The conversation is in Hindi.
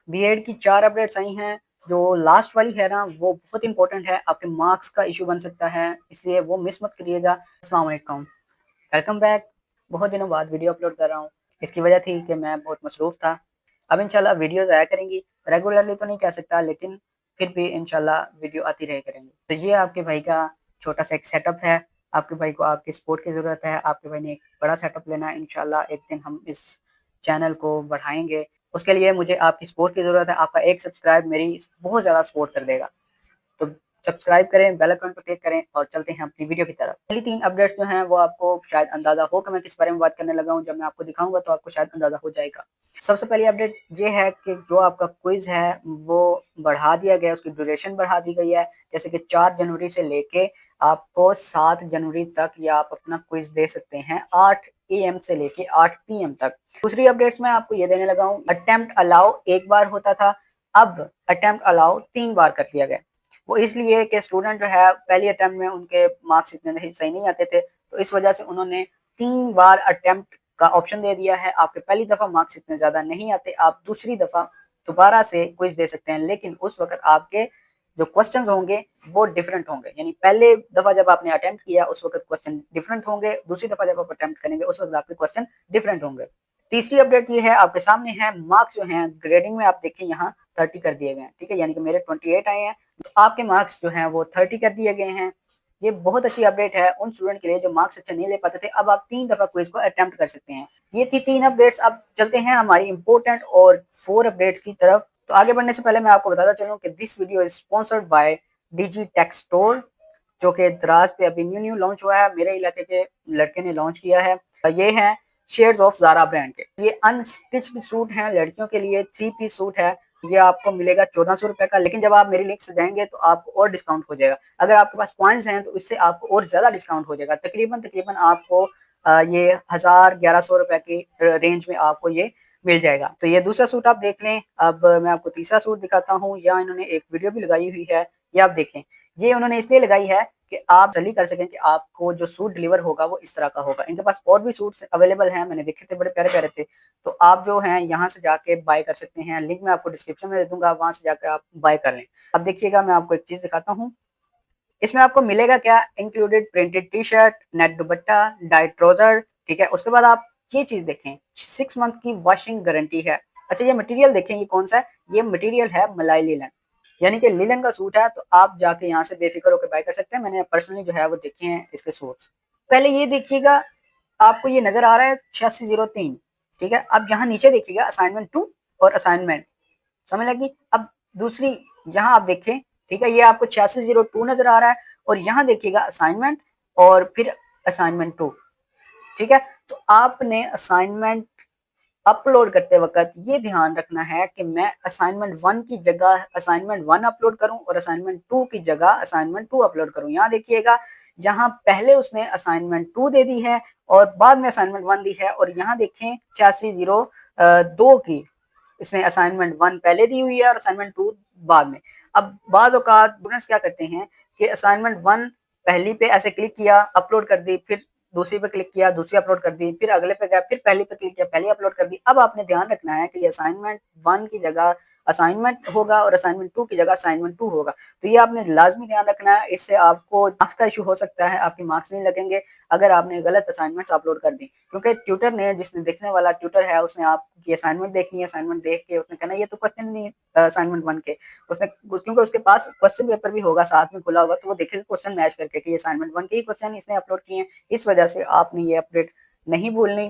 बीएड की 4 अपडेट्स आई हैं। जो लास्ट वाली है ना वो बहुत इंपॉर्टेंट है, आपके मार्क्स का इशू बन सकता है, इसलिए वो मिस मत करिएगा। अस्सलाम वालेकुम, वेलकम बैक। बहुत दिनों बाद वीडियो अपलोड कर रहा हूँ। इसकी वजह थी कि मैं बहुत मसरूफ़ था। अब इंशाल्लाह वीडियोस आया करेंगी, रेगुलरली तो नहीं कह सकता लेकिन फिर भी इंशाल्लाह वीडियो आती रहे करेंगी। तो ये आपके भाई का छोटा सा एक सेटअप है। आपके भाई को आपकी सपोर्ट की ज़रूरत है। आपके भाई ने एक बड़ा सेटअप लेना है। इंशाल्लाह एक दिन हम इस चैनल को बढ़ाएंगे। उसके लिए मुझे आपकी सपोर्ट की ज़रूरत है। आपका एक सब्सक्राइब मेरी बहुत ज़्यादा सपोर्ट कर देगा। तो सब्सक्राइब करें, बेल आइकन पर क्लिक करें और चलते हैं अपनी वीडियो की तरफ। पहली 3 अपडेट्स जो हैं वो आपको शायद अंदाज़ा हो कि मैं किस बारे में बात करने लगा हूँ। जब मैं आपको दिखाऊंगा तो आपको शायद अंदाज़ा हो जाएगा। सबसे पहली अपडेट ये है कि जो आपका क्विज़ है वो बढ़ा दिया गया है, उसकी ड्यूरेशन बढ़ा दी गई है। जैसे कि 4 जनवरी से लेके आपको 7 जनवरी तक ये आप अपना क्विज़ दे सकते हैं, 8 AM से लेके 8 PM तक। दूसरी अपडेट्स में आपको ये देने लगा हूँ, अटेम्प्ट अलाउ 1 बार होता था, अब अटेम्प्ट अलाउ 3 बार कर दिया गया। वो इसलिए कि स्टूडेंट जो है पहली अटेम्प्ट में उनके मार्क्स इतने सही नहीं आते थे, तो इस वजह से उन्होंने 3 बार अटेम्प्ट का ऑप्शन दे दिया है। आपके पहली दफ़ा मार्क्स इतने ज़्यादा नहीं आते, आप दूसरी दफ़ा दोबारा से क्विज दे सकते हैं, लेकिन उस वक्त आपके जो क्वेश्चंस होंगे वो डिफरेंट होंगे। यानी पहले दफ़ा जब आपने अटेम्प्ट किया उस वक्त क्वेश्चन डिफरेंट होंगे, दूसरी दफ़ा जब आप अटेम्प्ट करेंगे उस वक्त आपके क्वेश्चन डिफरेंट होंगे। तीसरी अपडेट ये है, आपके सामने है मार्क्स जो हैं ग्रेडिंग में आप देखें यहाँ 30 कर दिए गए हैं, ठीक है, यानी कि मेरे 28 आए हैं, तो आपके मार्क्स जो हैं वो 30 कर दिए गए हैं। ये बहुत अच्छी अपडेट है उन स्टूडेंट के लिए जो मार्क्स अच्छे नहीं ले पाते थे। अब आप 3 दफ़ा क्विज को अटेम्प्ट कर सकते हैं। ये थी 3 अपडेट्स। अब चलते हैं हमारी इंपॉर्टेंट और 4 अपडेट्स की तरफ। तो आगे बढ़ने से पहले मैं आपको बताता चलूँ कि this video is sponsored by DG tech store, जो कि द्रास पे अभी न्यू लॉन्च हुआ है। मेरे इलाके के लड़के ने लॉन्च किया है। ये है शेड्स ऑफ ज़ारा ब्रांड के। ये अनस्टिच्ड सूट हैं लड़कियों के लिए, 3 पीस सूट है। ये आपको मिलेगा 1400 रुपए का, लेकिन जब आप मेरी लिंक से जाएंगे तो आपको और डिस्काउंट हो जाएगा। अगर आपके पास कॉइन्स हैं तो इससे आपको और ज़्यादा डिस्काउंट हो जाएगा। तकरीबन आपको ये 1000-1100 रुपए की रेंज में आपको ये मिल जाएगा। तो ये दूसरा सूट आप देख लें। अब मैं आपको तीसरा सूट दिखाता हूँ। यहाँ इन्होंने एक वीडियो भी लगाई हुई है, ये आप देखें। ये उन्होंने इसलिए लगाई है कि आप जल्दी कर सकें कि आपको जो सूट डिलीवर होगा वो इस तरह का होगा। इनके पास और भी सूट्स अवेलेबल हैं, मैंने देखे थे, बड़े प्यारे प्यारे थे। तो आप जो हैं यहाँ से जाके बाय कर सकते हैं। लिंक मैं आपको डिस्क्रिप्शन में दे दूंगा, वहां से जाकर आप बाय कर लें। अब देखिएगा, मैं आपको एक चीज दिखाता हूँ। इसमें आपको मिलेगा क्या, included printed T shirt, net दुपट्टा, डाइट ट्राउजर, ठीक है। उसके बाद आप ये चीज देखें, 6 मंथ की वॉशिंग गारंटी है। अच्छा, ये मटेरियल देखें, ये कौन सा है। ये मटेरियल है मलाई लिलन, यानी कि लिलन का सूट है। तो आप जाके यहाँ से बेफिक्र होकर बाय कर सकते हैं। मैंने पर्सनली जो है वो देखे हैं इसके सूट्स। पहले ये देखिएगा, आपको ये नजर आ रहा है 8603, ठीक है। अब यहाँ नीचे देखिएगा असाइनमेंट 2 और असाइनमेंट, समझ लगी। अब दूसरी यहाँ आप देखें, ठीक है, ये आपको 8602 नजर आ रहा है, और यहाँ देखिएगा असाइनमेंट और फिर असाइनमेंट 2, ठीक है। तो आपने असाइनमेंट अपलोड करते वक्त ये ध्यान रखना है कि मैं असाइनमेंट 1 की जगह असाइनमेंट 1 अपलोड करूं और असाइनमेंट 2 की जगह असाइनमेंट 2 अपलोड करूं। यहाँ देखिएगा, यहाँ पहले उसने असाइनमेंट 2 दे दी है और बाद में असाइनमेंट 1 दी है, और यहाँ देखें 8602 की इसने असाइनमेंट 1 पहले दी हुई है और असाइनमेंट 2 बाद में। अब बाज़ औक़ात स्टूडेंट्स क्या करते हैं कि असाइनमेंट 1 पहली पे ऐसे क्लिक किया, अपलोड कर दी, फिर दूसरी पे क्लिक किया, दूसरी अपलोड कर दी, फिर अगले पे गया, फिर पहली पे क्लिक किया, पहली अपलोड कर दी। अब आपने ध्यान रखना है कि ये असाइनमेंट 1 की जगह असाइनमेंट होगा और असाइनमेंट 2 की जगह असाइनमेंट 2 होगा। तो ये आपने लाजमी ध्यान रखना है, इससे आपको मार्क्स का इशू हो सकता है, आपके मार्क्स नहीं लगेंगे अगर आपने गलत असाइनमेंट्स अपलोड कर दी। क्योंकि ट्यूटर ने, जिसने देखने वाला ट्यूटर है, उसने आपकी असाइनमेंट देखनी है, असाइनमेंट देख के उसने कहना ये तो क्वेश्चन नहीं असाइनमेंट 1 के। उसने, क्योंकि उसके पास क्वेश्चन पेपर भी होगा साथ में खुला हुआ, तो वो देखेगा क्वेश्चन मैच करके कि ये असाइनमेंट 1 के ही क्वेश्चन इसने अपलोड किए हैं। इस वजह से आपने ये अपडेट नहीं भूलनी।